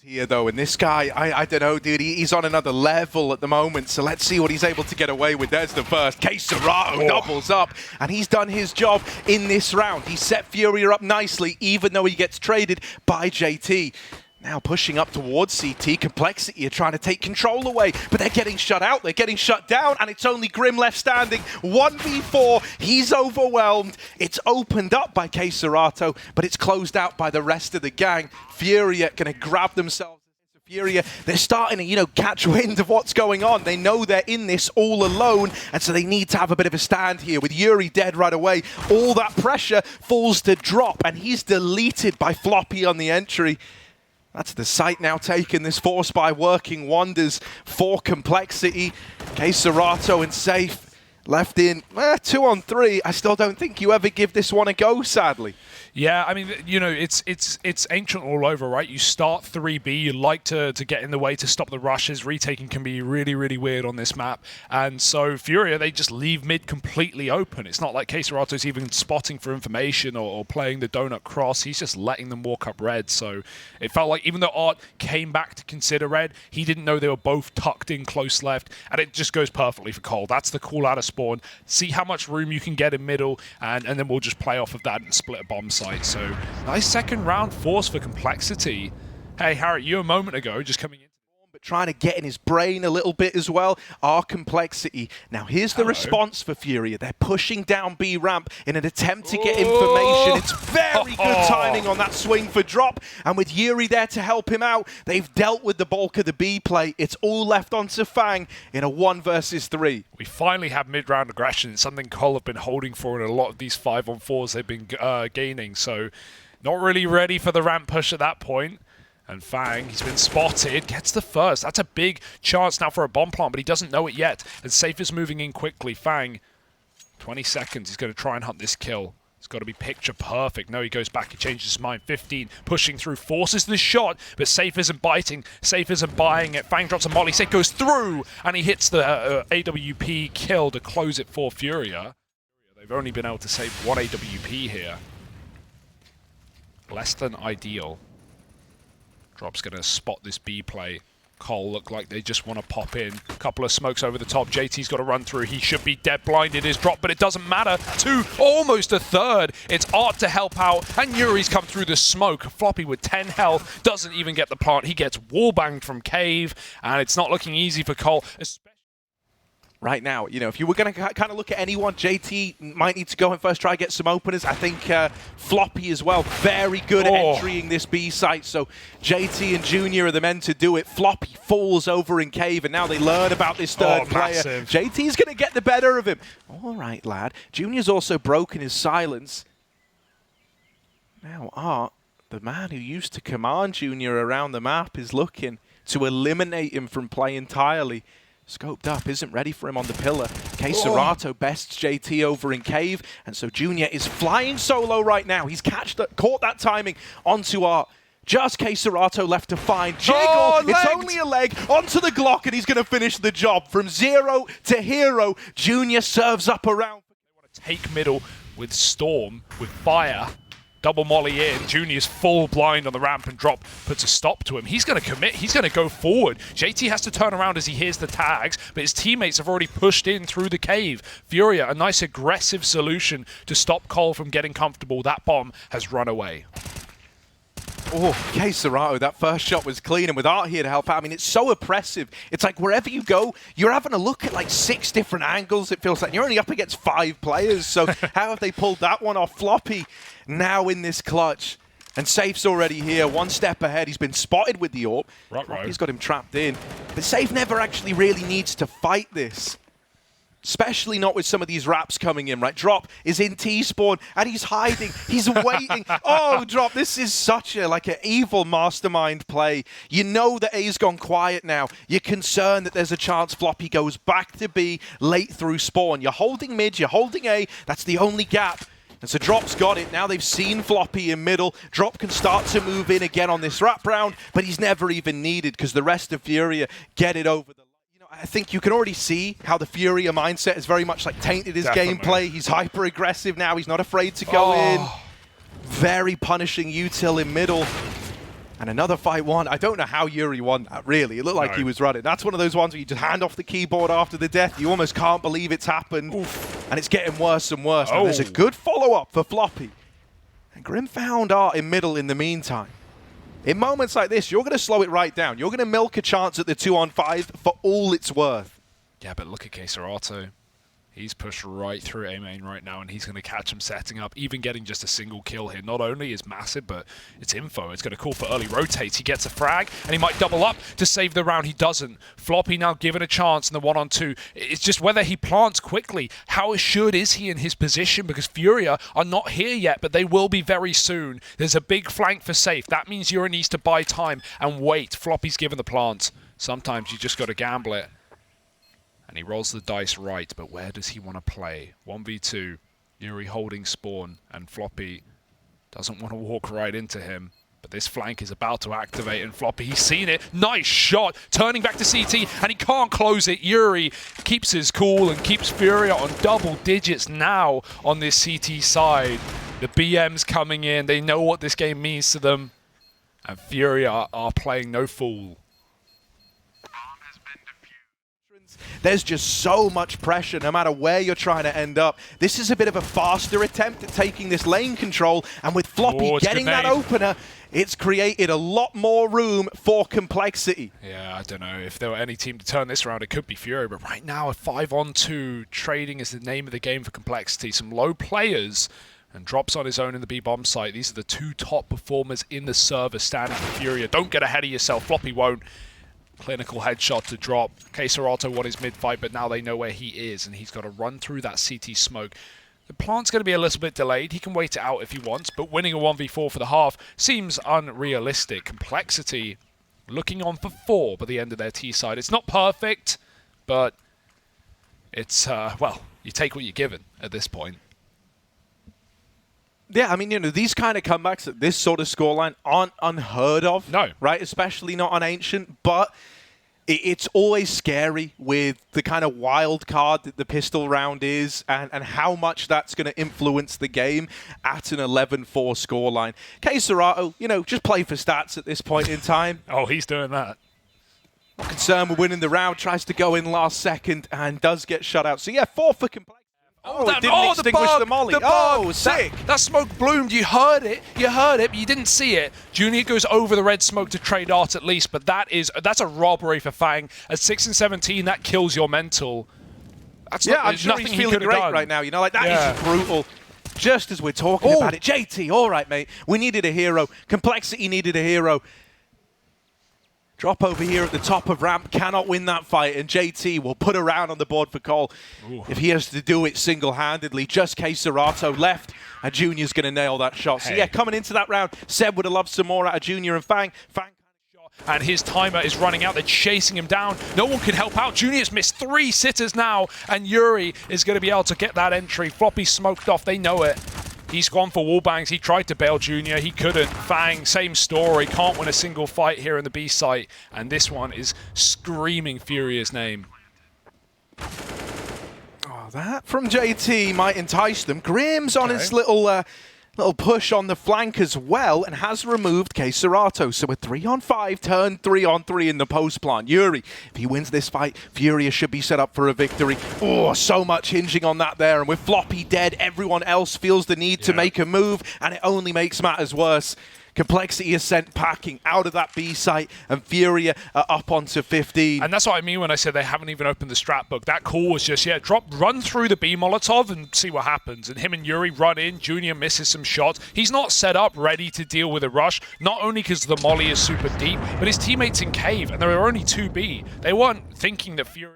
Here though, and this guy, I don't know, dude, he's on another level at the moment, so let's see what he's able to get away with. There's the first. Serato doubles up, and he's done his job in this round. He set Furia up nicely, even though he gets traded by JT. Now pushing up towards CT, Complexity are trying to take control away, but they're getting shut out, they're getting shut down, and it's only Grim left standing. 1v4, he's overwhelmed. It's opened up by Serato, but it's closed out by the rest of the gang. Furia gonna grab themselves. Furia, they're starting to, catch wind of what's going on. They know they're in this all alone, and so they need to have a bit of a stand here. With Yuri dead right away, all that pressure falls to Drop, and he's deleted by Floppy on the entry. That's the site now taken, this force by working wonders for Complexity. Serato and Safe left in 2 on 3. I still don't think you ever give this one a go, sadly. Yeah, I mean, it's Ancient all over, right? You start 3B, you like to get in the way to stop the rushes. Retaking can be really, really weird on this map. And so Furia, they just leave mid completely open. It's not like Serato's even spotting for information or playing the donut cross. He's just letting them walk up red. So it felt like even though Art came back to consider red, he didn't know they were both tucked in close left. And it just goes perfectly for Cole. That's the call out of spawn. See how much room you can get in middle, and then we'll just play off of that and split a bomb site. So nice second round force for Complexity. Hey, Harry, you a moment ago just coming in. But trying to get in his brain a little bit as well. Our Complexity. Now here's the response for Furia. They're pushing down B ramp in an attempt to get information. It's very good timing on that swing for Drop. And with Yuri there to help him out, they've dealt with the bulk of the B play. It's all left onto Fang in a 1 versus 3. We finally have mid-round aggression. It's something Cole have been holding for in a lot of these 5-on-4s they've been gaining. So not really ready for the ramp push at that point. And Fang, he's been spotted, gets the first. That's a big chance now for a bomb plant, but he doesn't know it yet. And Safe is moving in quickly. Fang, 20 seconds, he's going to try and hunt this kill. It's got to be picture perfect. No, he goes back, he changes his mind. 15, pushing through, forces the shot, but Safe isn't biting. Safe isn't buying it. Fang drops a molly, Safe goes through, and he hits the AWP kill to close it for Furia. They've only been able to save 1 AWP here. Less than ideal. Drop's going to spot this B play. Cole look like they just want to pop in. A couple of smokes over the top. JT's got to run through. He should be dead blinded. His drop, but it doesn't matter. 2, almost a third. It's Art to help out, and Yuri's come through the smoke. Floppy with 10 health doesn't even get the plant. He gets wallbanged from Cave, and it's not looking easy for Cole. Right now, if you were going to kind of look at anyone, JT might need to go and first try to get some openers. I think Floppy as well, very good at entering this B site. So JT and Junior are the men to do it. Floppy falls over in Cave, and now they learn about this third player. JT's going to get the better of him. All right, lad. Junior's also broken his silence. Now Art, the man who used to command Junior around the map, is looking to eliminate him from play entirely. Scoped up, isn't ready for him on the pillar. Serato bests JT over in Cave, and so Junior is flying solo right now. He's caught that timing onto Art. Just Serato left to find. Jiggle, it's only a leg, onto the Glock, and he's going to finish the job. From 0 to hero, Junior serves up around. They want to take middle with Storm, with Fire. Double molly in, Junior's full blind on the ramp, and Drop puts a stop to him. He's going to commit, he's going to go forward. JT has to turn around as he hears the tags, but his teammates have already pushed in through the cave. Furia, a nice aggressive solution to stop Cole from getting comfortable. That bomb has run away. Oh, Serato, that first shot was clean, and with Art here to help out, I mean, it's so oppressive. It's like wherever you go, you're having a look at like 6 different angles, it feels like. You're only up against 5 players, so how have they pulled that one off? Floppy now in this clutch, and Safe's already here, 1 step ahead. He's been spotted with the AWP. He's got him trapped in, but Safe never actually really needs to fight this. Especially not with some of these raps coming in, right? Drop is in T-spawn, and he's hiding. He's waiting. Oh, Drop, this is such an evil mastermind play. You know that A's gone quiet now. You're concerned that there's a chance Floppy goes back to B late through spawn. You're holding mid, you're holding A. That's the only gap. And so Drop's got it. Now they've seen Floppy in middle. Drop can start to move in again on this wrap round, but he's never even needed because the rest of Furia get it over the line. I think you can already see how the Furia mindset is very much tainted his gameplay. He's hyper aggressive now. He's not afraid to go in. Very punishing util in middle. And another fight won. I don't know how Yuri won that, really. It looked like he was running. That's one of those ones where you just hand off the keyboard after the death. You almost can't believe it's happened. Oof. And it's getting worse and worse. Now, there's a good follow-up for Floppy. And Grim found Art in middle in the meantime. In moments like this, you're going to slow it right down. You're going to milk a chance at the 2-on-5 for all it's worth. Yeah, but look at Keserato. He's pushed right through A main right now, and he's going to catch him setting up. Even getting just a single kill here not only is massive, but it's info. It's going to call for early rotates. He gets a frag, and he might double up to save the round. He doesn't. Floppy now given a chance in the 1-on-2. It's just whether he plants quickly. How assured is he in his position? Because FURIA are not here yet, but they will be very soon. There's a big flank for safe. That means Yuri needs to buy time and wait. Floppy's given the plant. Sometimes you just got to gamble it. And he rolls the dice right, but where does he want to play? 1v2, Yuri holding spawn, and Floppy doesn't want to walk right into him. But this flank is about to activate, and Floppy, he's seen it. Nice shot, turning back to CT, and he can't close it. Yuri keeps his cool and keeps FURIA on double digits now on this CT side. The BM's coming in, they know what this game means to them, and FURIA are playing no fool. There's just so much pressure no matter where you're trying to end up. This is a bit of a faster attempt at taking this lane control, and with Floppy getting that opener, it's created a lot more room for complexity. Yeah, I don't know. If there were any team to turn this around, it could be FURIA, but right now a 5-on-2 trading is the name of the game for complexity. Some low players, and drops on his own in the B-bomb site. These are the two top performers in the server standing for FURIA. Don't get ahead of yourself. Floppy won't. Clinical headshot to drop. Keserato won his mid-fight, but now they know where he is, and he's got to run through that CT smoke. The plant's going to be a little bit delayed. He can wait it out if he wants, but winning a 1v4 for the half seems unrealistic. Complexity looking on for 4 by the end of their T side. It's not perfect, but it's, well, you take what you're given at this point. Yeah, I mean, you know, these kind of comebacks at this sort of scoreline aren't unheard of. No. Right? Especially not on Ancient, but it's always scary with the kind of wild card that the pistol round is and how much that's going to influence the game at an 11-4 scoreline. Keserato, you know, just play for stats at this point in time. Oh, he's doing that. Not concerned with winning the round, tries to go in last second and does get shut out. So yeah, 4 for complexity. Oh, it didn't extinguish the molly. Oh, sick. That smoke bloomed. You heard it, but you didn't see it. Junior goes over the red smoke to trade art at least, but that's a robbery for Fang. At 6 and 17, that kills your mental. That's I'm sure he's feeling great right now. You know, like that is brutal. Just as we're talking about it. JT, all right, mate. We needed a hero. Complexity needed a hero. Drop over here at the top of ramp, cannot win that fight, and JT will put a round on the board for Cole. If he has to do it single-handedly. Just Keserato left, and Junior's going to nail that shot. So yeah, coming into that round, Seb would have loved some more out of Junior and Fang. And his timer is running out. They're chasing him down. No one can help out. Junior's missed 3 sitters now, and Yuri is going to be able to get that entry. Floppy smoked off. They know it. He's gone for wallbangs. He tried to bail Junior. He couldn't. Fang, same story. Can't win a single fight here in the B site. And this one is screaming FURIA's name. Oh, that from JT might entice them. Grim's on his little push on the flank as well and has removed Keserato. So a 3-on-5 turned 3-on-3 in the post plant. Yuri, if he wins this fight, FURIA should be set up for a victory. Oh, so much hinging on that there. And with Floppy dead, everyone else feels the need to make a move, and it only makes matters worse. Complexity is sent packing out of that B site, and FURIA are up onto 15. And that's what I mean when I said they haven't even opened the strat book. That call was just, run through the B Molotov and see what happens. And him and Yuri run in. Junior misses some shots. He's not set up ready to deal with a rush, not only because the molly is super deep, but his teammates in cave, and there are only 2B. They weren't thinking that FURIA...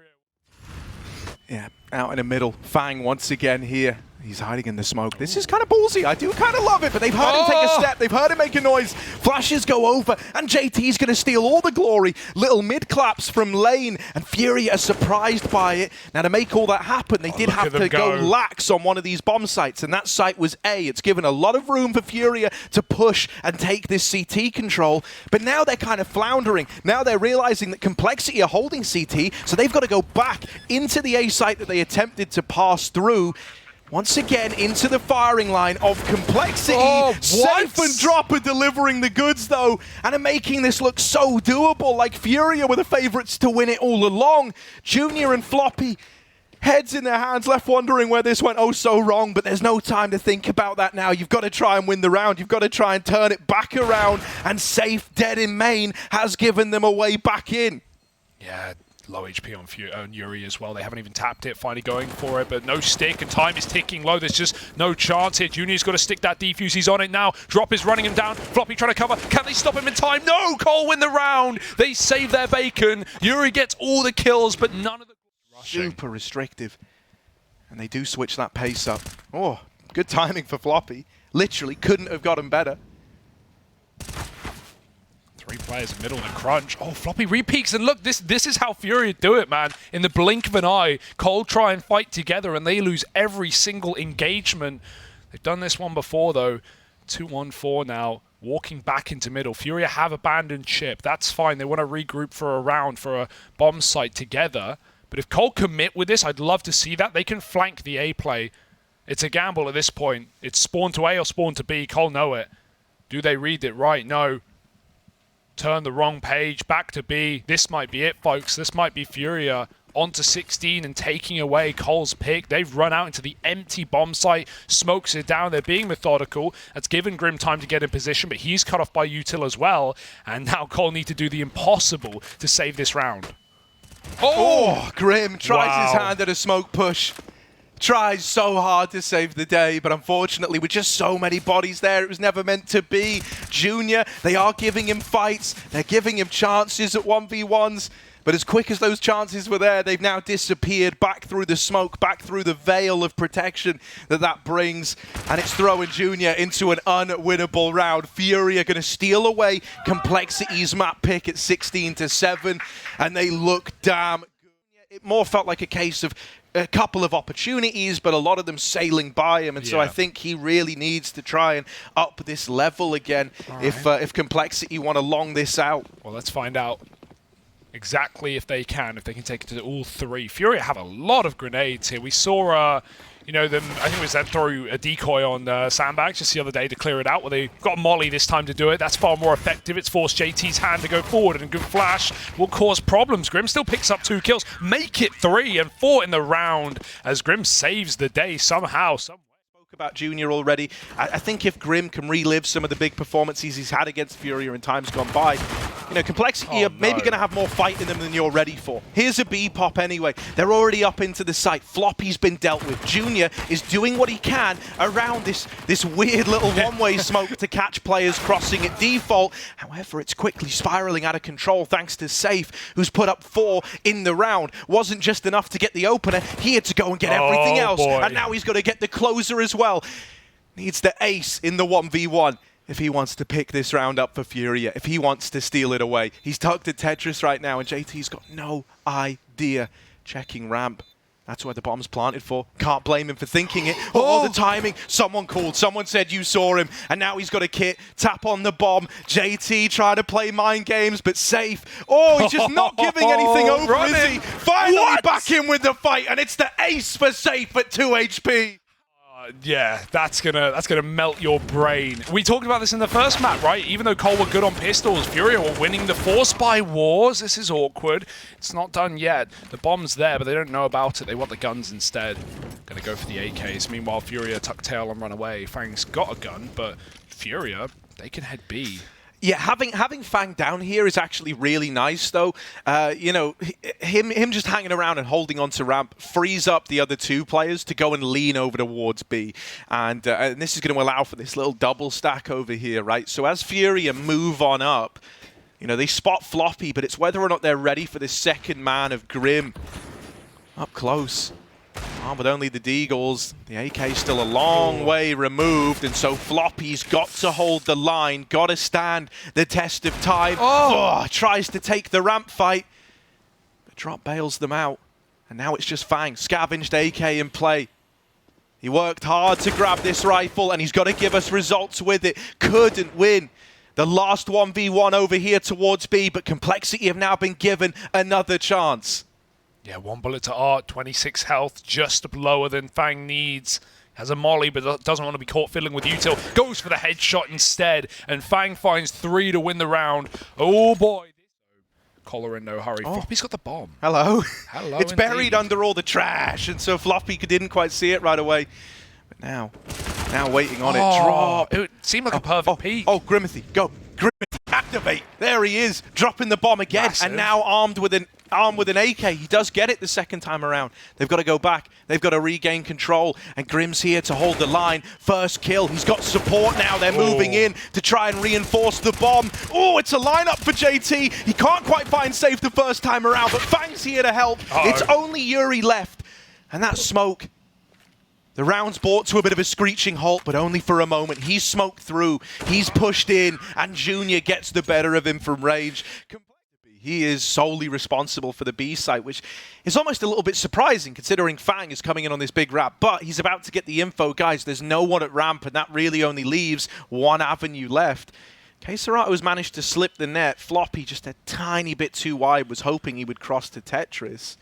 Yeah, out in the middle. Fang once again here. He's hiding in the smoke. This is kind of ballsy. I do kind of love it, but they've heard him take a step. They've heard him make a noise. Flashes go over, and JT's going to steal all the glory. Little mid-claps from lane, and FURIA are surprised by it. Now, to make all that happen, they did have to go lax on one of these bomb sites, and that site was A. It's given a lot of room for FURIA to push and take this CT control, but now they're kind of floundering. Now they're realizing that Complexity are holding CT, so they've got to go back into the A site that they attempted to pass through. Once again, into the firing line of Complexity. Oh, Safe and Dropper delivering the goods, though, and are making this look so doable. Like FURIA were the favorites to win it all along. Junior and Floppy, heads in their hands, left wondering where this went oh so wrong, but there's no time to think about that now. You've got to try and win the round. You've got to try and turn it back around, and Safe, dead in main, has given them a way back in. Yeah, low HP on Yuri as well. They haven't even tapped it, finally going for it, but no stick, and time is ticking low. There's just no chance here. Junior's got to stick that defuse. He's on it now. Drop is running him down. Floppy trying to cover. Can they stop him in time? No! Cole win the round. They save their bacon. Yuri gets all the kills, but none of the... Super restrictive. And they do switch that pace up. Oh, good timing for Floppy. Literally couldn't have gotten better. 3 players in middle in a crunch. Oh, Floppy repeaks, and look, this is how FURIA do it, man. In the blink of an eye, Cole try and fight together, and they lose every single engagement. They've done this one before, though. 2-1-4 now, walking back into middle. FURIA have abandoned chip. That's fine. They want to regroup for a round, for a bomb site together. But if Cole commit with this, I'd love to see that. They can flank the A play. It's a gamble at this point. It's spawn to A or spawn to B. Cole know it. Do they read it right? No. Turn the wrong page, back to B. This might be it, folks. This might be FURIA onto 16 and taking away Cole's pick. They've run out into the empty bomb site, smokes it down. They're being methodical. That's given Grim time to get in position, but he's cut off by Util as well. And now Cole need to do the impossible to save this round. Oh, Grim tries his hand at a smoke push. Tries so hard to save the day, but unfortunately with just so many bodies there, it was never meant to be. Junior, they are giving him fights. They're giving him chances at 1v1s. But as quick as those chances were there, they've now disappeared back through the smoke, back through the veil of protection that brings. And it's throwing Junior into an unwinnable round. FURIA going to steal away Complexity's map pick at 16-7. And they look damn good. It more felt like a case of a couple of opportunities, but a lot of them sailing by him. And so I think he really needs to try and up this level again if Complexity want to long this out. Well, let's find out exactly if they can take it to all 3. FURIA have a lot of grenades here. We saw, you know, them, I think it was them throw a decoy on Sandbags just the other day to clear it out. Well, they got Molly this time to do it. That's far more effective. It's forced JT's hand to go forward, and a good flash will cause problems. Grim still picks up 2 kills, make it 3 and 4 in the round as Grim saves the day somehow, somewhere. About Junior already. I think if Grim can relive some of the big performances he's had against FURIA in times gone by, you know, Complexity are maybe going to have more fight in them than you're ready for. Here's a B pop anyway. They're already up into the site. Floppy's been dealt with. Junior is doing what he can around this weird little one-way smoke to catch players crossing at default. However, it's quickly spiraling out of control thanks to Safe, who's put up 4 in the round. Wasn't just enough to get the opener. He had to go and get everything else. Boy. And now he's got to get the closer as well. Needs the ace in the 1v1 if he wants to pick this round up for FURIA, if he wants to steal it away. He's tucked at Tetris right now, and JT's got no idea. Checking ramp. That's where the bomb's planted for. Can't blame him for thinking it. Oh, the timing. Someone called. Someone said you saw him. And now he's got a kit. Tap on the bomb. JT trying to play mind games, but Safe. Oh, he's just not giving anything over, is he? Finally back in with the fight, and it's the ace for Safe at 2 HP. Yeah, that's gonna melt your brain. We talked about this in the first map, right? Even though Cole were good on pistols, FURIA were winning the Force by wars. This is awkward. It's not done yet. The bomb's there, but they don't know about it. They want the guns instead. Gonna go for the AKs. Meanwhile, FURIA tuck tail and run away. Fang's got a gun, but FURIA, they can head B. Yeah, having Fang down here is actually really nice, though. You know, him just hanging around and holding on to ramp frees up the other 2 players to go and lean over towards B. And this is going to allow for this little double stack over here, right? So as FURIA move on up, you know, they spot Floppy, but it's whether or not they're ready for this second man of Grim. Up close. Oh, but only the Deagles. The AK's still a long way removed, and so Floppy's got to hold the line, got to stand the test of time. Oh, tries to take the ramp fight, but Drop bails them out. And now it's just Fang, scavenged AK in play. He worked hard to grab this rifle, and he's got to give us results with it. Couldn't win the last 1v1 over here towards B, but Complexity have now been given another chance. Yeah, 1 bullet to Art, 26 health, just lower than Fang needs. Has a molly, but doesn't want to be caught fiddling with util. Goes for the headshot instead, and Fang finds 3 to win the round. Oh boy. Collar in no hurry. Oh. Floppy's got the bomb. Hello. Hello It's indeed. buried under all the trash, and so Floppy didn't quite see it right away. But now waiting on it. Drop. It seemed like a perfect peak. Oh, Grimothy, go. Grimothy, activate. There he is, dropping the bomb again, Massive. and now armed with an AK. He does get it the second time around. They've got to go back. They've got to regain control, and Grim's here to hold the line. First kill. He's got support now. They're moving in to try and reinforce the bomb. Oh, it's a lineup for JT. He can't quite find safe the first time around, but Fang's here to help. It's only Yuri left, and that smoke. The round's brought to a bit of a screeching halt, but only for a moment. He's smoked through, he's pushed in, and Junior gets the better of him from range. He is solely responsible for the B site, which is almost a little bit surprising considering Fang is coming in on this big ramp. But he's about to get the info. Guys, there's no one at ramp, and that really only leaves one avenue left. K-Serato has managed to slip the net. Floppy just a tiny bit too wide, was hoping he would cross to Tetris.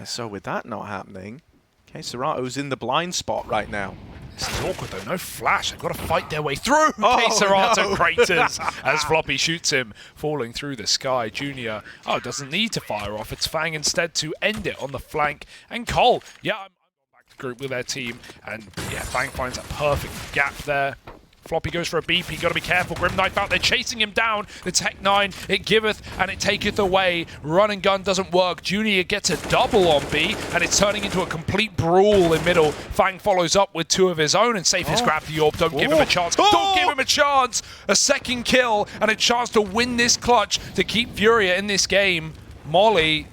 So with that not happening, K-Serato's in the blind spot right now. This is awkward though, no flash. They've got to fight their way through K-Serato craters as Floppy shoots him, falling through the sky. Junior, doesn't need to fire off. It's Fang instead to end it on the flank. And Cole, I'm back to group with their team. And yeah, Fang finds a perfect gap there. Floppy goes for a BP, gotta be careful. Grim Knife out there chasing him down. The Tech 9, it giveth and it taketh away. Run and gun doesn't work. Junior gets a double on B, and it's turning into a complete brawl in middle. Fang follows up with 2 of his own, and Safe has grabbed the orb. Don't give him a chance. Don't give him a chance! A second kill and a chance to win this clutch to keep Furia in this game. Molly.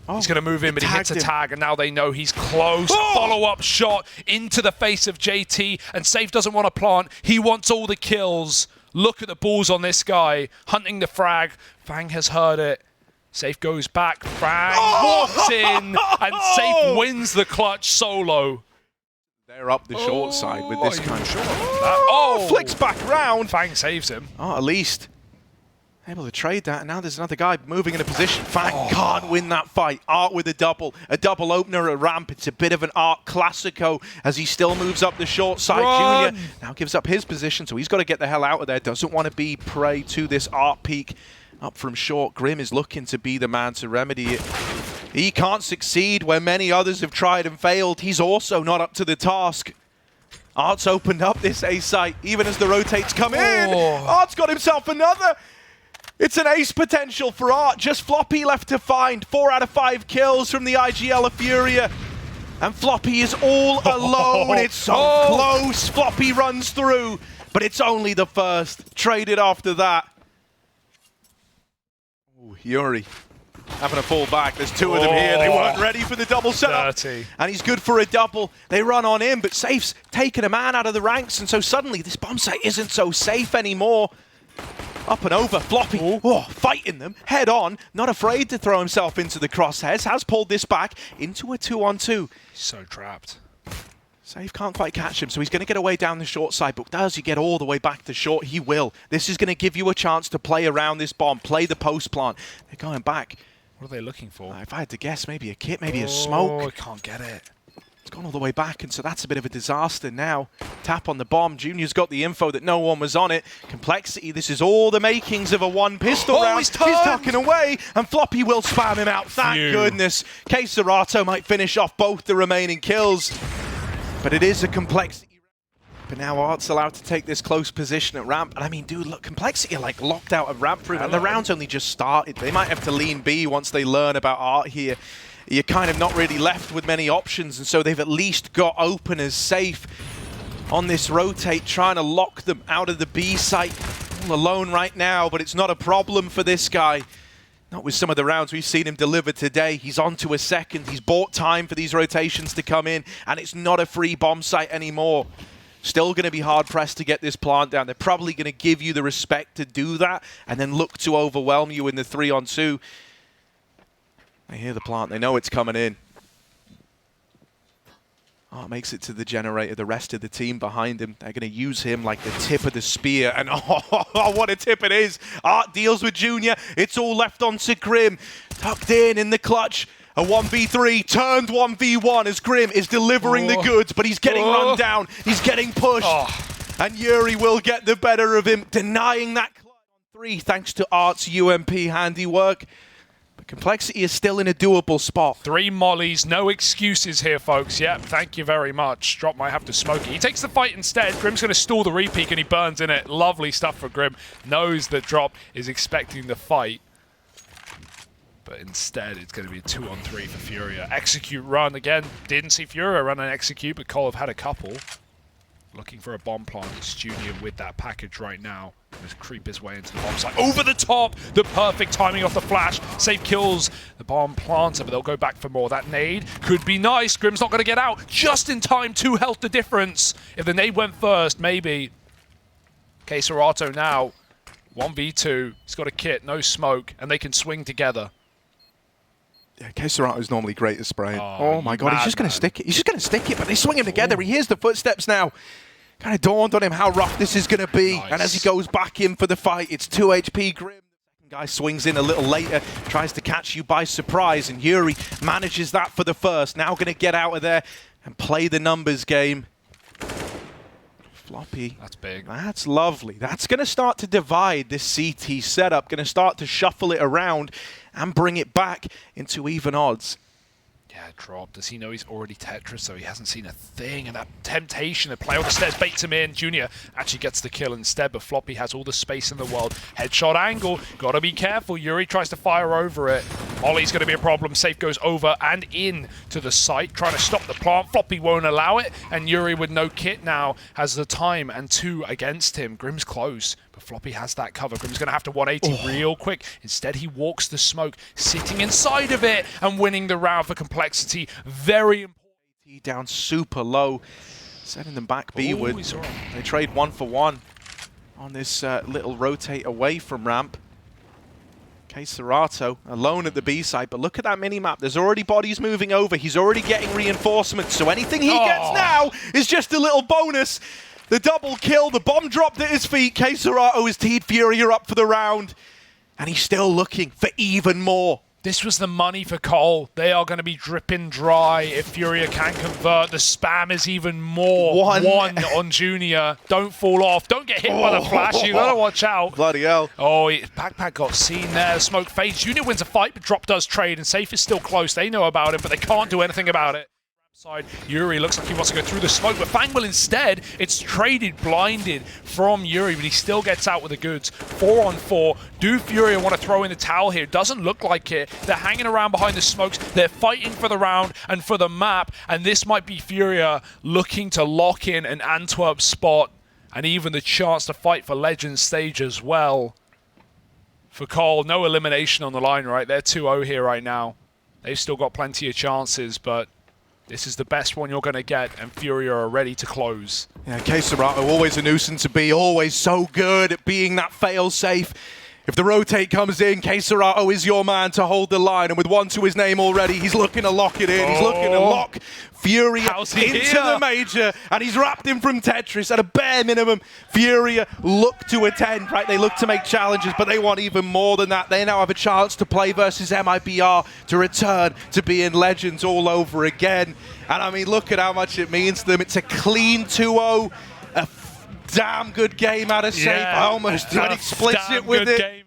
He's going to move in, but he hits a tag, and now they know he's close. Follow-up shot into the face of JT, and Safe doesn't want to plant. He wants all the kills. Look at the balls on this guy, hunting the frag. Fang has heard it. Safe goes back. Fang walks in, and Safe wins the clutch solo. They're up the short side with this kind of shot. Flicks back round. Fang saves him. At least able to trade that, and now there's another guy moving in a position. Fang can't win that fight. Art with a double opener at ramp. It's a bit of an Art Classico as he still moves up the short side. Junior now gives up his position, so he's got to get the hell out of there. Doesn't want to be prey to this Art peak up from short. Grim is looking to be the man to remedy it. He can't succeed where many others have tried and failed. He's also not up to the task. Art's opened up this A site, even as the rotates come in. Art's got himself another. It's an ace potential for Art. Just Floppy left to find. 4 out of 5 kills from the IGL of Furia. And Floppy is all alone. It's so close. Floppy runs through, but it's only the first. Traded after that. Ooh, Yuri having a fall back. There's 2 of them here. They weren't ready for the double setup. Dirty. And he's good for a double. They run on in, but Safe's taken a man out of the ranks, and so suddenly this bomb site isn't so safe anymore. Up and over, Floppy, fighting them head on, not afraid to throw himself into the crosshairs, has pulled this back into a 2-on-2. So trapped. Safe can't quite catch him, so he's going to get away down the short side, but does he get all the way back to short? He will. This is going to give you a chance to play around this bomb, play the post plant. They're going back. What are they looking for? If I had to guess, maybe a kit, maybe a smoke. I can't get it. It's gone all the way back, and so that's a bit of a disaster now. Tap on the bomb. Junior's got the info that no one was on it. Complexity, this is all the makings of a 1 pistol round. He's tucking away, and Floppy will spam him out. Thank goodness. K-Serato might finish off both the remaining kills, but it is a Complexity. But now Art's allowed to take this close position at ramp. And I mean, dude, look, Complexity are like locked out of ramp room, and the round's only just started. They might have to lean B once they learn about Art here. You're kind of not really left with many options, and so they've at least got openers safe on this rotate, trying to lock them out of the B site. All alone right now, but it's not a problem for this guy. Not with some of the rounds we've seen him deliver today. He's on to a second. He's bought time for these rotations to come in, and it's not a free bomb site anymore. Still going to be hard-pressed to get this plant down. They're probably going to give you the respect to do that and then look to overwhelm you in the 3-on-2. They hear the plant. They know it's coming in. Art makes it to the generator. The rest of the team behind him, they're going to use him like the tip of the spear. And what a tip it is. Art deals with Junior. It's all left onto Grim. Tucked in the clutch. A 1v3 turned 1v1 as Grim is delivering the goods, but he's getting run down. He's getting pushed. And Yuri will get the better of him, denying that clutch on 3 thanks to Art's UMP handiwork. But Complexity is still in a doable spot. 3 mollies, no excuses here, folks. Yep, thank you very much. Drop might have to smoke it. He takes the fight instead. Grim's going to stall the repeat and he burns in it. Lovely stuff for Grim. Knows that Drop is expecting the fight. But instead, it's going to be a 2-on-3 for Furia. Execute run again. Didn't see Furia run an execute, but Cole have had a couple. Looking for a bomb plant. It's Junior with that package right now. Just creep his way into the bomb site. Over the top! The perfect timing off the flash. Safe kills the bomb planter, but they'll go back for more. That nade could be nice. Grim's not going to get out. Just in time. 2 health the difference. If the nade went first, maybe. Serato now. 1v2. He's got a kit, no smoke, and they can swing together. Yeah, Serato's normally great at spraying. Oh my god, he's just going to stick it. He's just going to stick it, but they swing him together. He hears the footsteps now. Kind of dawned on him how rough this is going to be. Nice. And as he goes back in for the fight, it's 2 HP Grim. The second guy swings in a little later, tries to catch you by surprise, and Yuri manages that for the first. Now going to get out of there and play the numbers game. Floppy. That's big. That's lovely. That's going to start to divide this CT setup. Going to start to shuffle it around and bring it back into even odds. Yeah, Drop. Does he know he's already Tetris, so he hasn't seen a thing? And that temptation to play on the stairs baits him in. Junior actually gets the kill instead, but Floppy has all the space in the world. Headshot angle. Gotta be careful. Yuri tries to fire over it. Ollie's gonna be a problem. Safe goes over and in to the site, trying to stop the plant. Floppy won't allow it, and Yuri with no kit now has the time and 2 against him. Grim's close, but Floppy has that cover. Grim's gonna have to 180 real quick. Instead, he walks the smoke, sitting inside of it and winning the round for Complexity. Very important. Down super low, sending them back B-ward. They trade 1 for 1 on this little rotate away from ramp. Serato alone at the B side, but look at that mini-map. There's already bodies moving over. He's already getting reinforcements, so anything he gets now is just a little bonus. The double kill, the bomb dropped at his feet. Serato is teed Furia up for the round, and he's still looking for even more. This was the money for Cole. They are going to be dripping dry if Furia can convert. The spam is even more. One on Junior. Don't fall off. Don't get hit by the flash. You got to watch out. Bloody hell. Oh, Backpack got seen there. Smoke fades. Junior wins a fight, but Drop does trade, and Safe is still close. They know about it, but they can't do anything about it. Side, Yuri looks like he wants to go through the smoke, but Fangwell instead, it's traded, blinded from Yuri, but he still gets out with the goods. 4 on 4. Do Furia want to throw in the towel here? Doesn't look like it. They're hanging around behind the smokes. They're fighting for the round and for the map, and this might be Furia looking to lock in an Antwerp spot and even the chance to fight for Legend stage as well. For Cole, no elimination on the line, right? They're 2-0 here right now. They've still got plenty of chances, but this is the best one you're going to get, and Furia are ready to close. Yeah, Serato, always a nuisance to be, always so good at being that fail-safe. If the rotate comes in, Serato is your man to hold the line, and with 1 to his name already, he's looking to lock it in. He's looking to lock Furia into the major, and he's wrapped him from Tetris at a bare minimum. Furia look to attend, right? They look to make challenges, but they want even more than that. They now have a chance to play versus MIBR, to return to being Legends all over again. And I mean, look at how much it means to them. It's a clean 2-0, a damn good game out of Safe. I almost went explicit with it.